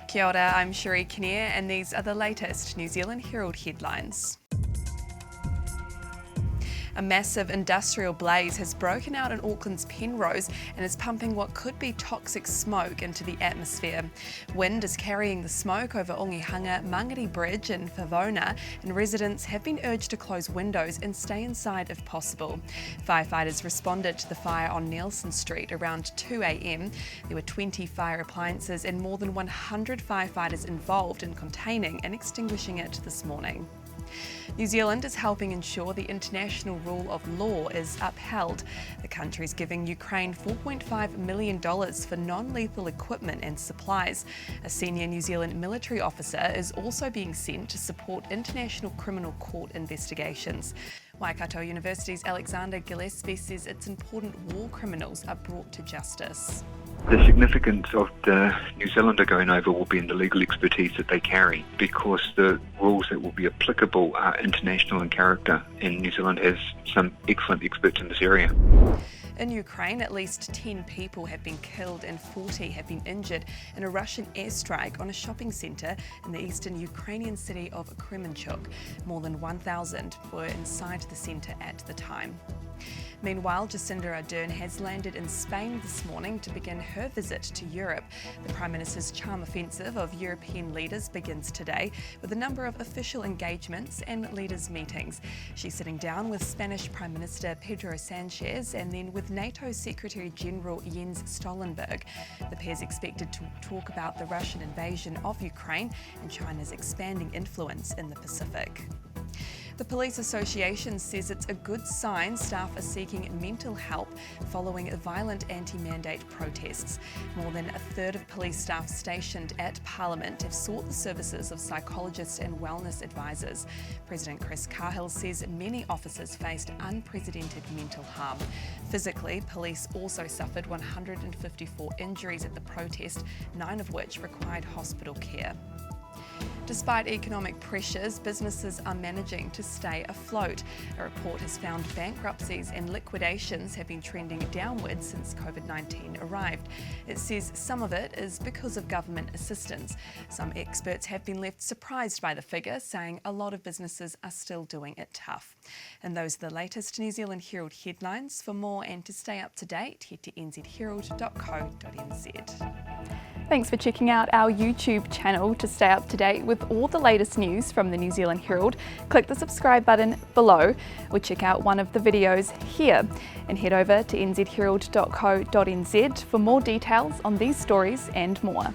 Kia ora, I'm Sheree Kinnear and these are the latest New Zealand Herald headlines. A massive industrial blaze has broken out in Auckland's Penrose and is pumping what could be toxic smoke into the atmosphere. Wind is carrying the smoke over Ongihanga, Mangere Bridge and Favona, and residents have been urged to close windows and stay inside if possible. Firefighters responded to the fire on Nelson Street around 2 a.m. There were 20 fire appliances and more than 100 firefighters involved in containing and extinguishing it this morning. New Zealand is helping ensure the international rule of law is upheld. The country is giving Ukraine $4.5 million for non-lethal equipment and supplies. A senior New Zealand military officer is also being sent to support international criminal court investigations. Waikato University's Alexander Gillespie says it's important war criminals are brought to justice. The significance of the New Zealander going over will be in the legal expertise that they carry, because the rules that will be applicable are international in character, and New Zealand has some excellent experts in this area. In Ukraine, at least 10 people have been killed and 40 have been injured in a Russian airstrike on a shopping centre in the eastern Ukrainian city of Kremenchuk. More than 1,000 were inside the centre at the time. Meanwhile, Jacinda Ardern has landed in Spain this morning to begin her visit to Europe. The Prime Minister's charm offensive of European leaders begins today with a number of official engagements and leaders' meetings. She's sitting down with Spanish Prime Minister Pedro Sanchez and then with NATO Secretary General Jens Stoltenberg. The pair's expected to talk about the Russian invasion of Ukraine and China's expanding influence in the Pacific. The Police Association says it's a good sign staff are seeking mental help following violent anti-mandate protests. More than a third of police staff stationed at Parliament have sought the services of psychologists and wellness advisors. President Chris Cahill says many officers faced unprecedented mental harm. Physically, police also suffered 154 injuries at the protest, 9 of which required hospital care. Despite economic pressures, businesses are managing to stay afloat. A report has found bankruptcies and liquidations have been trending downwards since COVID-19 arrived. It says some of it is because of government assistance. Some experts have been left surprised by the figure, saying a lot of businesses are still doing it tough. And those are the latest New Zealand Herald headlines. For more and to stay up to date, head to nzherald.co.nz. Thanks for checking out our YouTube channel. To stay up to date with all the latest news from the New Zealand Herald, click the subscribe button below or check out one of the videos here, and head over to nzherald.co.nz for more details on these stories and more.